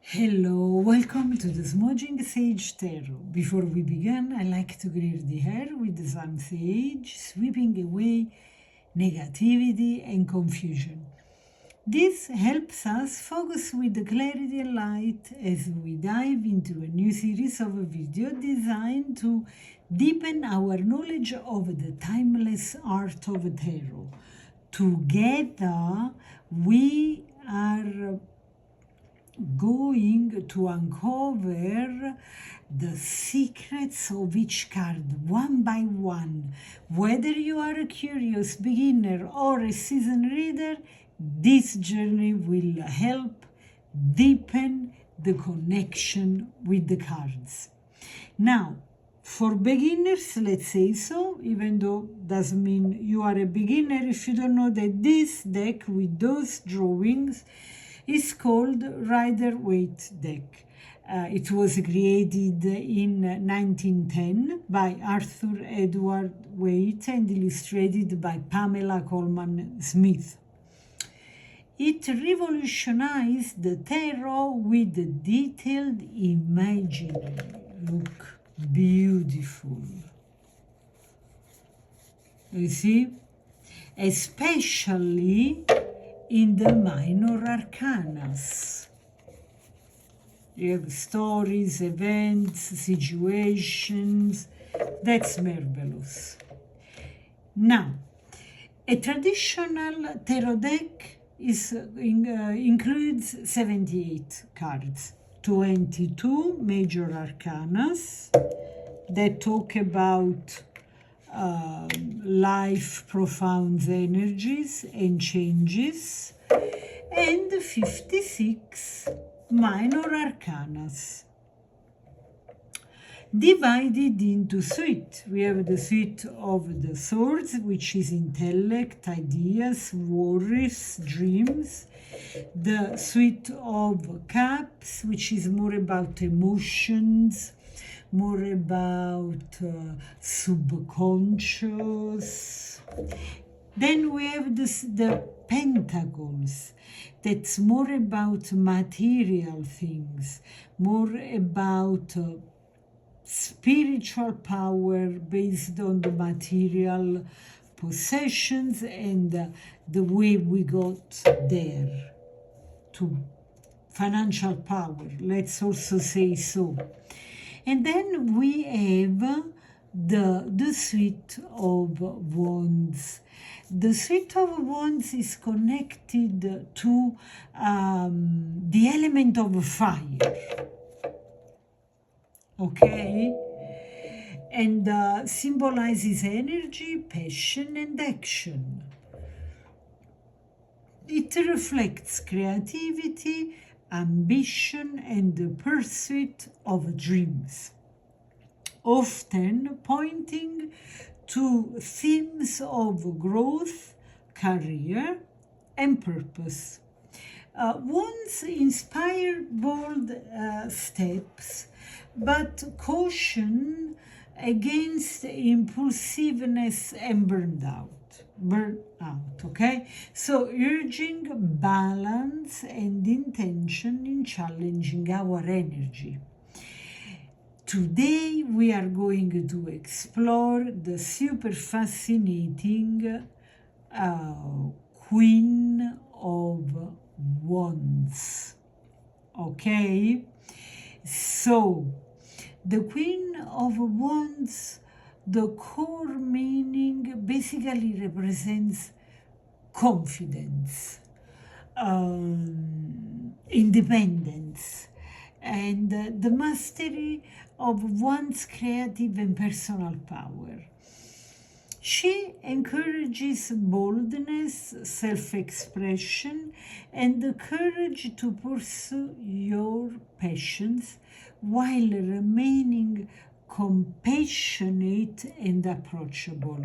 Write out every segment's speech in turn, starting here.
Hello, welcome to the Smudging Sage Tarot. Before we begin, I like to clear the air with some sage, sweeping away negativity and confusion. This helps us focus with the clarity and light as we dive into a new series of videos designed to deepen our knowledge of the timeless art of tarot. Together, we are going to uncover the secrets of each card one by one. Whether you are a curious beginner or a seasoned reader, this journey will help deepen the connection with the cards. Now, for beginners, let's say so, even though doesn't mean you are a beginner if you don't know that this deck with those drawings is called Rider-Waite deck. It was created in 1910 by Arthur Edward Waite and illustrated by Pamela Coleman Smith. It revolutionized the tarot with the detailed imagery. Look, beautiful. You see? Especially in the minor arcanas. You have stories, events, situations. That's marvelous. Now, a traditional tarot deck includes 78 cards, 22 major arcanas that talk about life, profound energies and changes, and 56 minor arcanas divided into suite. We have the suite of the swords, which is intellect, ideas, worries, dreams. The suite of cups, which is more about emotions, more about subconscious. Then we have the pentacles. That's more about material things, more about spiritual power based on the material possessions and the way we got there to financial power. Let's also say so. And then we have the suite of wands. The suite of wands is connected to the element of fire. Okay? And symbolizes energy, passion, and action. It reflects creativity, ambition, and the pursuit of dreams, often pointing to themes of growth, career, and purpose. Wands inspire bold steps, but caution against impulsiveness and burnout, okay? So urging balance and intention in challenging our energy. Today we are going to explore the super fascinating Queen of Wands, okay? So the Queen of Wands, the core meaning basically represents confidence, independence, and the mastery of one's creative and personal power. She encourages boldness, self-expression, and the courage to pursue your passions while remaining compassionate and approachable.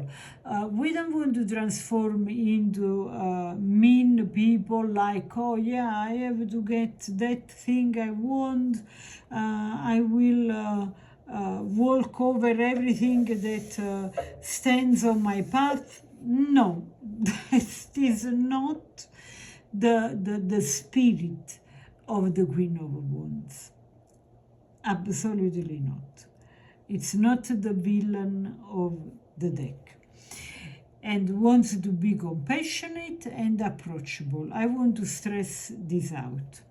We don't want to transform into mean people like, oh yeah, I have to get that thing I want, I will walk over everything that stands on my path. No, that is not the spirit of the Queen of Wands. Absolutely not. It's not the villain of the deck. And wants to be compassionate and approachable. I want to stress this out.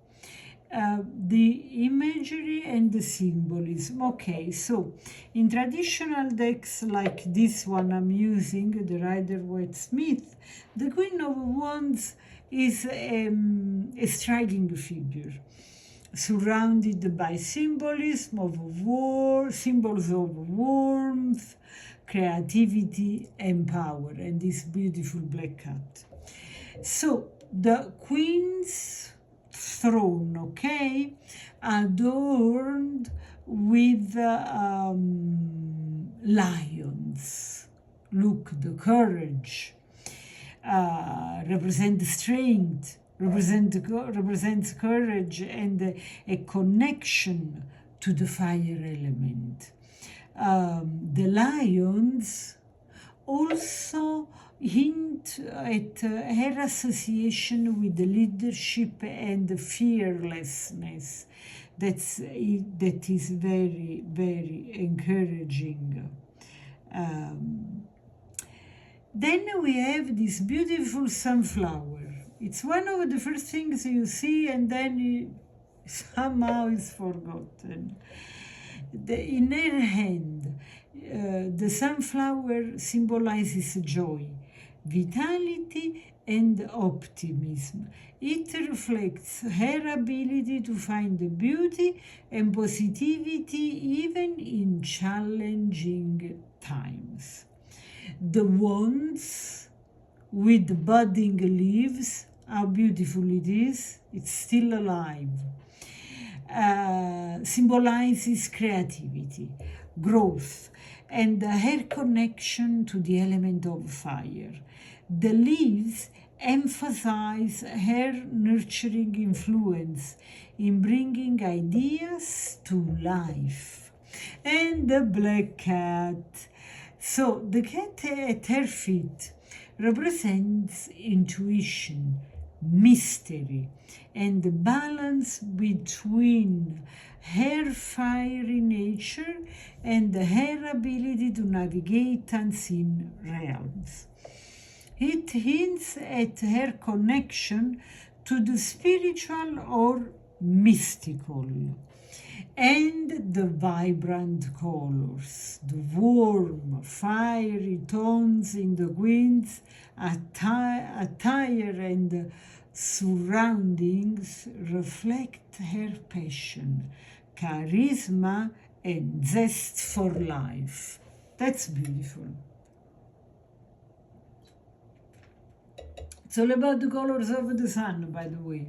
The imagery and the symbolism. Okay, so in traditional decks like this one I'm using, the Rider-Waite-Smith, the Queen of Wands is a striking figure, surrounded by symbolism of war, symbols of warmth, creativity, and power, and this beautiful black cat. So the Queen's throne, okay, adorned with lions. Look, the courage represents strength, represents courage and a connection to the fire element. The lions also hint at her association with the leadership and fearlessness. That is very, very encouraging. Then we have this beautiful sunflower. It's one of the first things you see, and then somehow it's forgotten. In her hand, the sunflower symbolizes joy, vitality, and optimism. It reflects her ability to find the beauty and positivity even in challenging times. The wands with budding leaves, how beautiful it is, it's still alive. Symbolizes creativity, growth, and her connection to the element of fire. The leaves emphasize her nurturing influence in bringing ideas to life. And the black cat. So the cat at her feet represents intuition, mystery, and the balance between her fiery nature and her ability to navigate unseen realms. It hints at her connection to the spiritual or mystical. And the vibrant colors, the warm, fiery tones in the Queen's attire and surroundings reflect her passion, charisma, and zest for life. That's beautiful. It's all about the colors of the sun, by the way.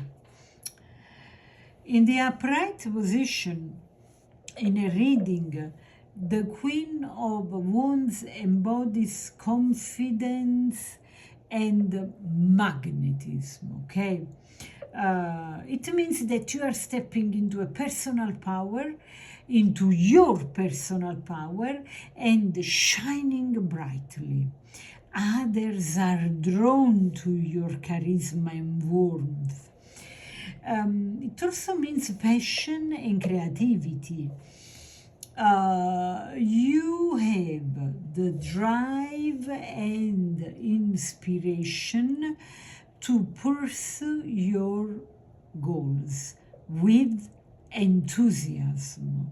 In the upright position, in a reading, the Queen of Wands embodies confidence and magnetism, okay? It means that you are stepping into a personal power, into your personal power, and shining brightly. Others are drawn to your charisma and warmth. It also means passion and creativity. You have the drive and inspiration to pursue your goals with enthusiasm.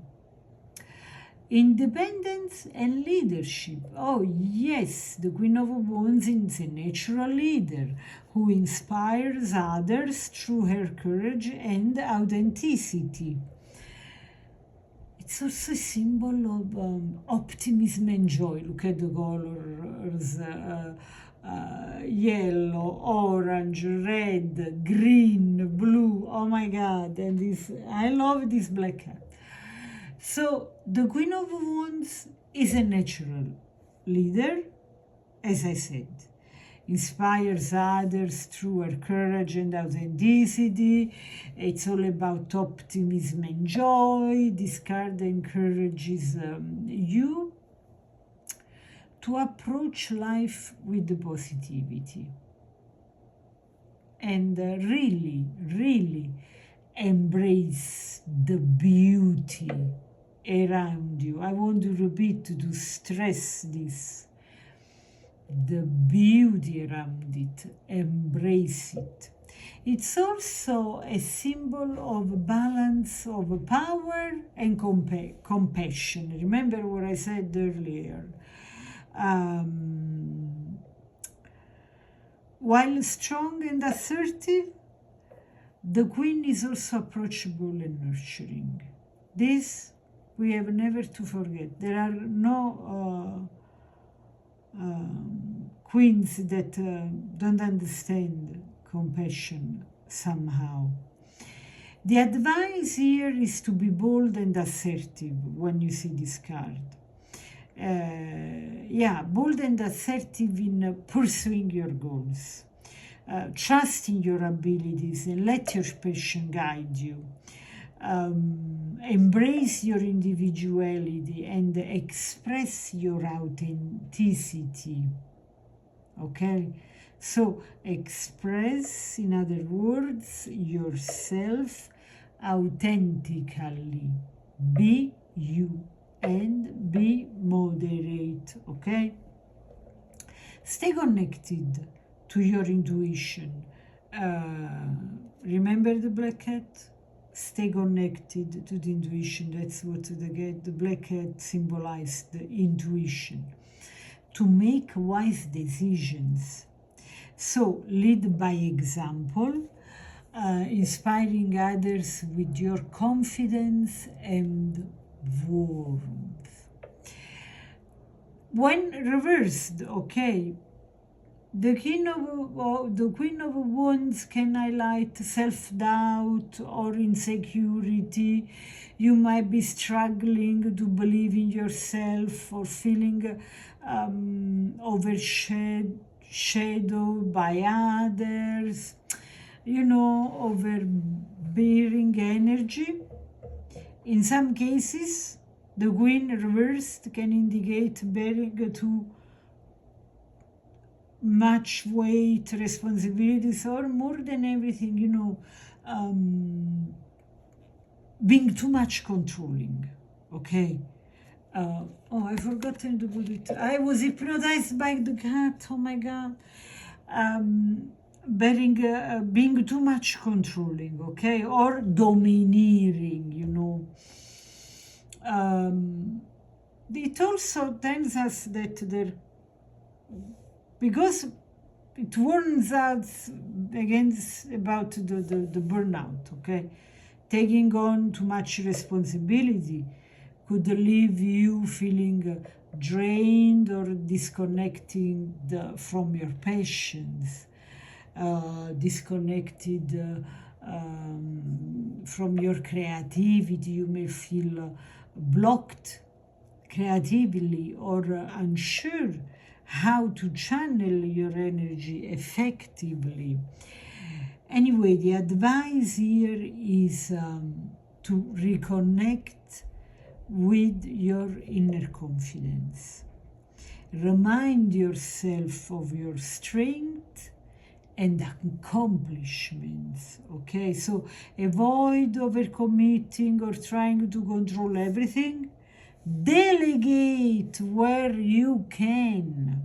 Independence and leadership. Oh yes, the Queen of Wands is a natural leader who inspires others through her courage and authenticity. It's also a symbol of optimism and joy. Look at the colors, yellow, orange, red, green, blue. Oh my God, and this, I love this black cat. So the Queen of Wands is a natural leader, as I said, inspires others through her courage and authenticity. It's all about optimism and joy. This card encourages you to approach life with positivity and really embrace the beauty around you. I want to repeat, to stress this. The beauty around it, embrace it. It's also a symbol of balance of power and compassion. Remember what I said earlier. While strong and assertive, the queen is also approachable and nurturing. This we have never to forget. There are no queens that don't understand compassion somehow. The advice here is to be bold and assertive when you see this card. Bold and assertive in pursuing your goals. Trust in your abilities and let your passion guide you. Embrace your individuality and express your authenticity. Okay? So express, in other words, yourself authentically. Be you and be moderate, okay? Stay connected to your intuition. Remember the black cat? Stay connected to the intuition. That's what the black cat symbolized, the intuition. To make wise decisions. So, lead by example, inspiring others with your confidence and warmth. When reversed, okay, the Queen of Wands can highlight self-doubt or insecurity. You might be struggling to believe in yourself or feeling overshadowed by others, overbearing energy. In some cases, the Queen reversed can indicate bearing too much weight, responsibilities, or more than everything, being too much controlling, okay? I've forgotten to put it. I was hypnotized by the cat, oh my God. Being too much controlling, okay? Or domineering, It also tells us that because it warns us about the burnout, okay? Taking on too much responsibility could leave you feeling drained or disconnecting from your passions, disconnected from your creativity. You may feel blocked creatively or unsure how to channel your energy effectively. Anyway, the advice here is to reconnect with your inner confidence. Remind yourself of your strength and accomplishments, okay? So avoid overcommitting or trying to control everything. Delegate where you can.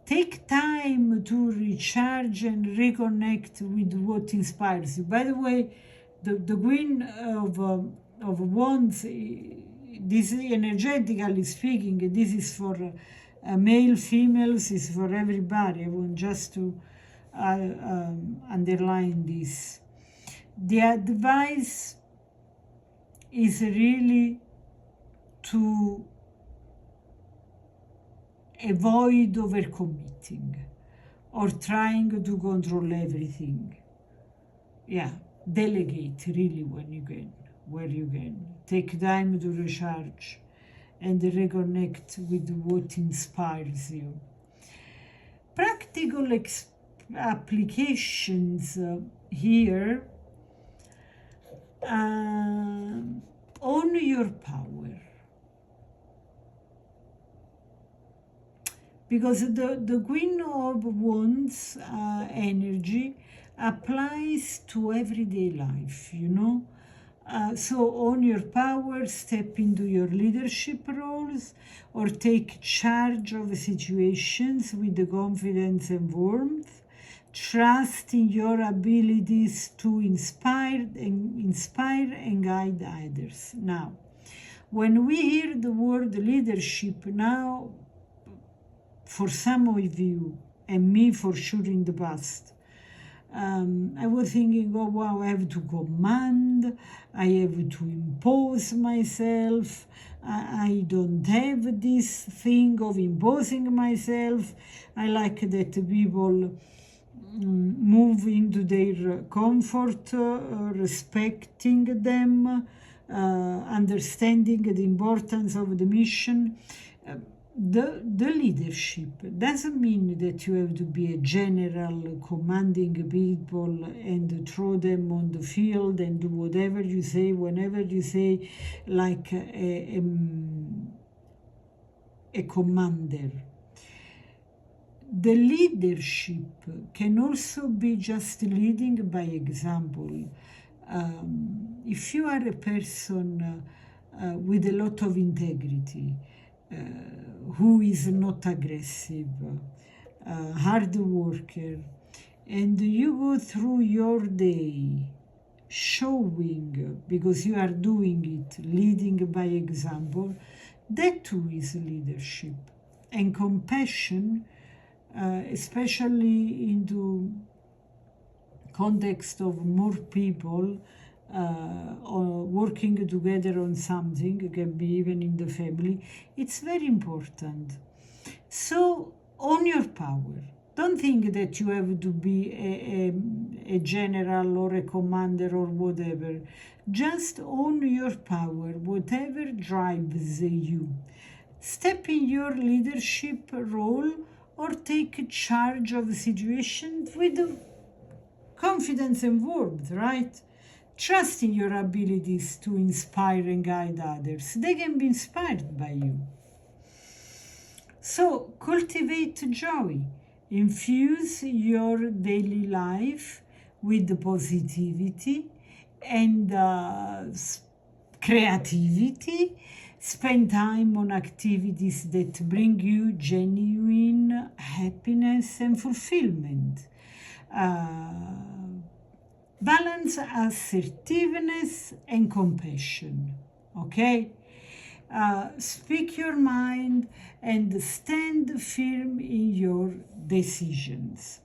Take time to recharge and reconnect with what inspires you. By the way, the Queen of Wands, this is energetically speaking, this is for male, females, is for everybody. I want just to underline this. The advice is really to avoid overcommitting or trying to control everything. Delegate really when you can, where you can. Take time to recharge and reconnect with what inspires you. Practical applications here. Own your power. Because the Queen of Wands energy applies to everyday life, you know. So own your power, step into your leadership roles, or take charge of situations with the confidence and warmth. Trust in your abilities to inspire and guide others. Now, when we hear the word leadership now, for some of you, and me for sure in the past, I was thinking, oh wow, I have to command, I have to impose myself, I don't have this thing of imposing myself. I like that people move into their comfort, respecting them, understanding the importance of the mission. The leadership doesn't mean that you have to be a general commanding people and throw them on the field and do whatever you say, whenever you say, like a commander. The leadership can also be just leading by example. If you are a person with a lot of integrity, who is not aggressive, hard worker, and you go through your day showing, because you are doing it, leading by example, that too is leadership. And compassion, especially into context of more people or working together on something, it can be even in the family, it's very important. So own your power. Don't think that you have to be a general or a commander or whatever. Just own your power, whatever drives you. Step in your leadership role or take charge of the situation with confidence and warmth, right? Trust in your abilities to inspire and guide others. They can be inspired by you. So cultivate joy. Infuse your daily life with positivity and creativity. Spend time on activities that bring you genuine happiness and fulfillment. Balance assertiveness and compassion, okay? Speak your mind and stand firm in your decisions.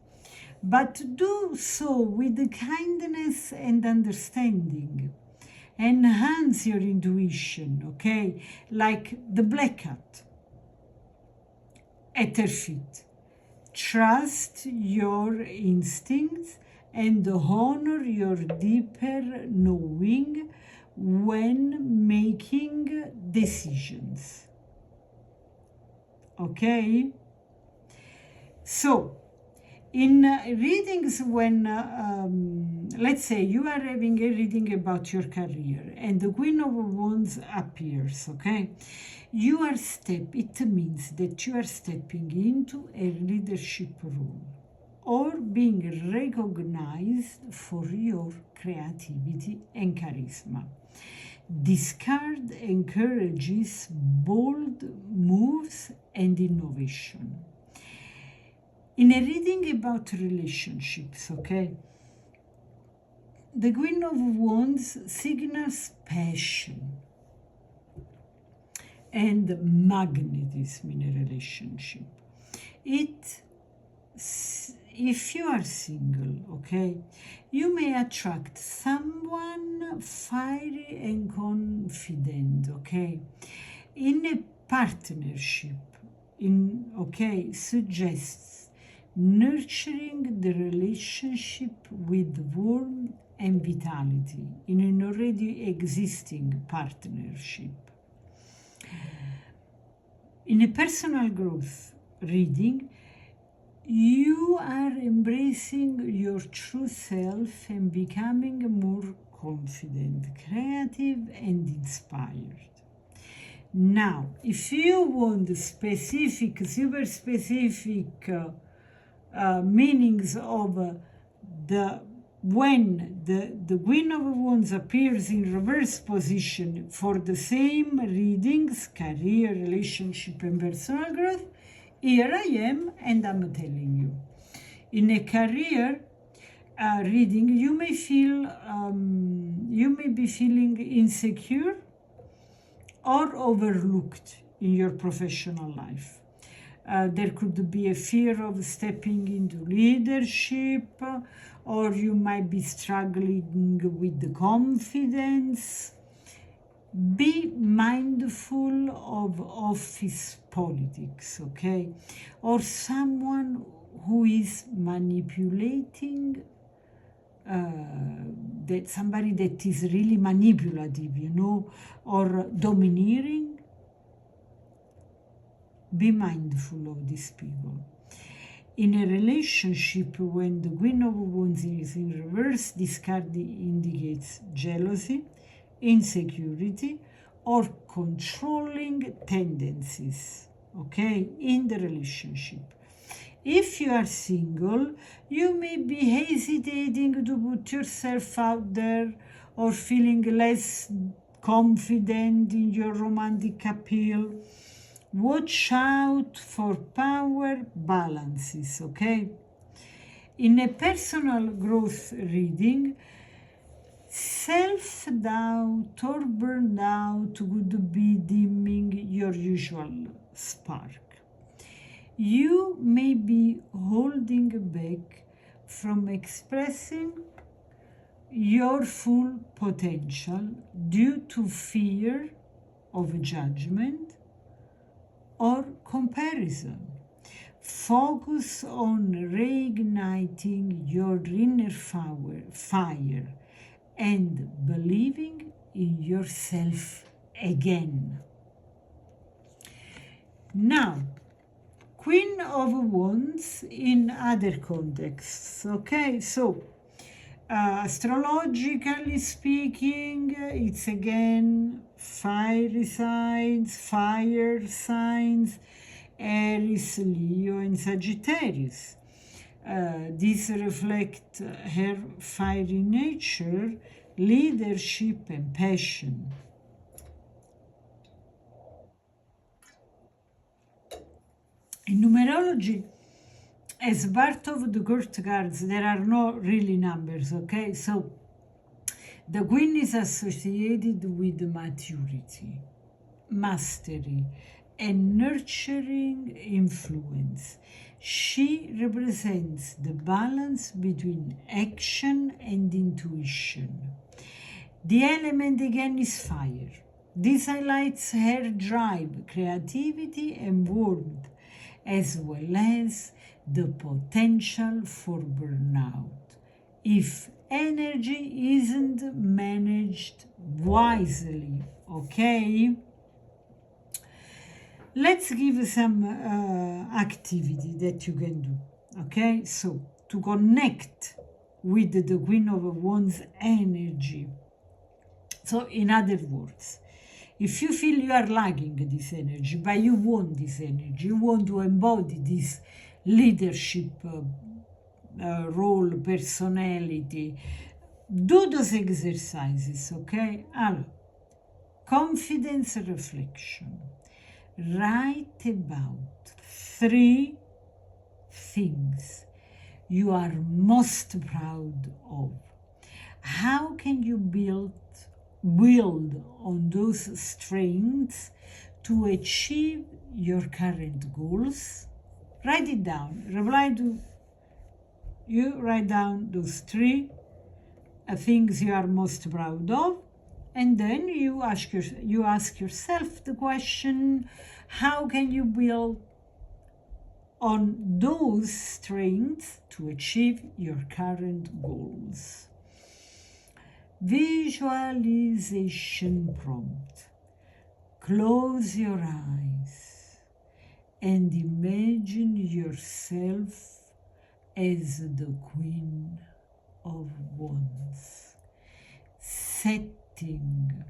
But do so with kindness and understanding. Enhance your intuition, okay? Like the black cat at her feet. Trust your instincts and honor your deeper knowing when making decisions. Okay? So, in readings, when, let's say you are having a reading about your career and the Queen of Wands appears, okay? It means that you are stepping into a leadership role or being recognized for your creativity and charisma. This card encourages bold moves and innovation. In a reading about relationships, okay, the Queen of Wands signals passion and magnetism in a relationship. If you are single, okay, you may attract someone fiery and confident, okay. In a partnership, suggests nurturing the relationship with warmth and vitality in an already existing partnership. In a personal growth reading, you are embracing your true self and becoming more confident, creative, and inspired. Now, if you want super specific meanings of when the Queen of Wands appears in reverse position for the same readings, career, relationship, and personal growth, here I am, and I'm telling you. In a career reading, you may be feeling insecure or overlooked in your professional life. There could be a fear of stepping into leadership, or you might be struggling with the confidence. Be mindful of office politics, okay? Or someone who is manipulating, somebody that is really manipulative, or domineering. Be mindful of these people. In a relationship, when the Queen of Wands is in reverse, this card indicates jealousy, insecurity, or controlling tendencies, okay, in the relationship. If you are single, you may be hesitating to put yourself out there or feeling less confident in your romantic appeal. Watch out for power balances, okay? In a personal growth reading, self-doubt or burnout would be dimming your usual spark. You may be holding back from expressing your full potential due to fear of judgment or comparison. Focus on reigniting your inner fire and believing in yourself again. Now, Queen of Wands in other contexts, okay? So, astrologically speaking, it's again fire signs, Aries, Leo, and Sagittarius. These reflect her fiery nature, leadership, and passion. In numerology, as part of the court cards, there are no really numbers, okay? So the Queen is associated with maturity, mastery, and nurturing influence. She represents the balance between action and intuition. The element again is fire. This highlights her drive, creativity, and warmth, as well as the potential for burnout if energy isn't managed wisely, okay? Let's give some activity that you can do, okay? So, to connect with the Queen of Wands energy. So, in other words, if you feel you are lacking this energy, but you want this energy, you want to embody this leadership role, personality, do those exercises, okay? Alors, confidence reflection. Write about 3 things you are most proud of. How can you build on those strengths to achieve your current goals? Write it down. You write down those 3 things you are most proud of, and then you ask yourself the question, how can you build on those strengths to achieve your current goals? Visualization prompt. Close your eyes and imagine yourself as the Queen of Wands, sitting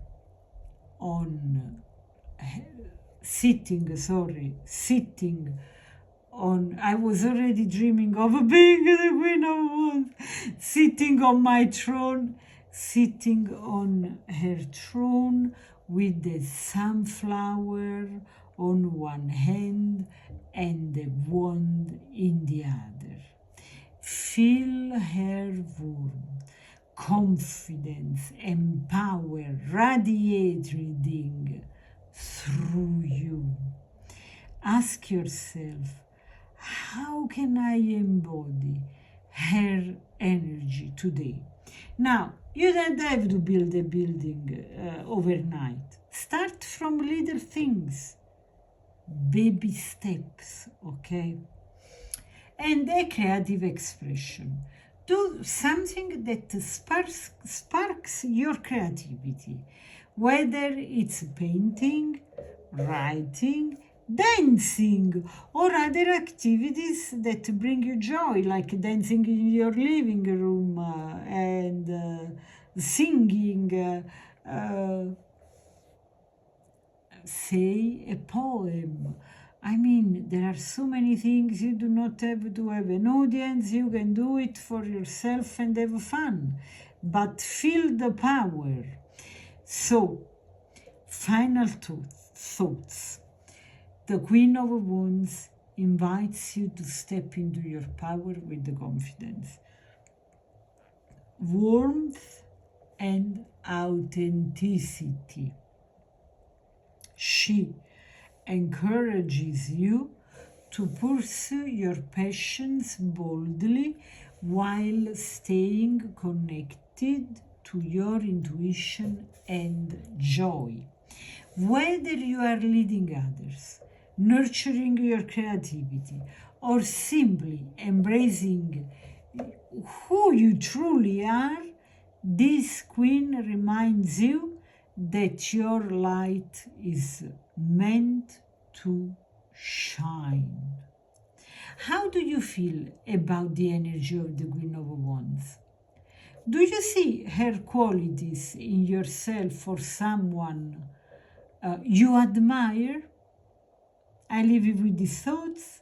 I was already dreaming of being the Queen of Wands, sitting on my throne, sitting on her throne with the sunflower on one hand and the wand in the other. Feel her warmth, confidence, and power radiating through you. Ask yourself, how can I embody her energy today? Now, you don't have to build a building overnight. Start from little things, baby steps, okay? And a creative expression. Do something that sparks your creativity, whether it's painting, writing, dancing, or other activities that bring you joy, like dancing in your living room and singing. Say a poem. I mean, there are so many things. You do not have to have an audience. You can do it for yourself and have fun, but feel the power. So, final thoughts. The Queen of Wands invites you to step into your power with the confidence, warmth, and authenticity. She encourages you to pursue your passions boldly while staying connected to your intuition and joy. Whether you are leading others, nurturing your creativity, or simply embracing who you truly are, this queen reminds you that your light is meant to shine. How do you feel about the energy of the Queen of Wands? Do you see her qualities in yourself or someone you admire? I leave you with these thoughts.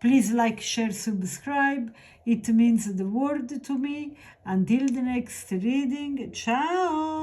Please like, share, subscribe. It means the world to me. Until the next reading, ciao!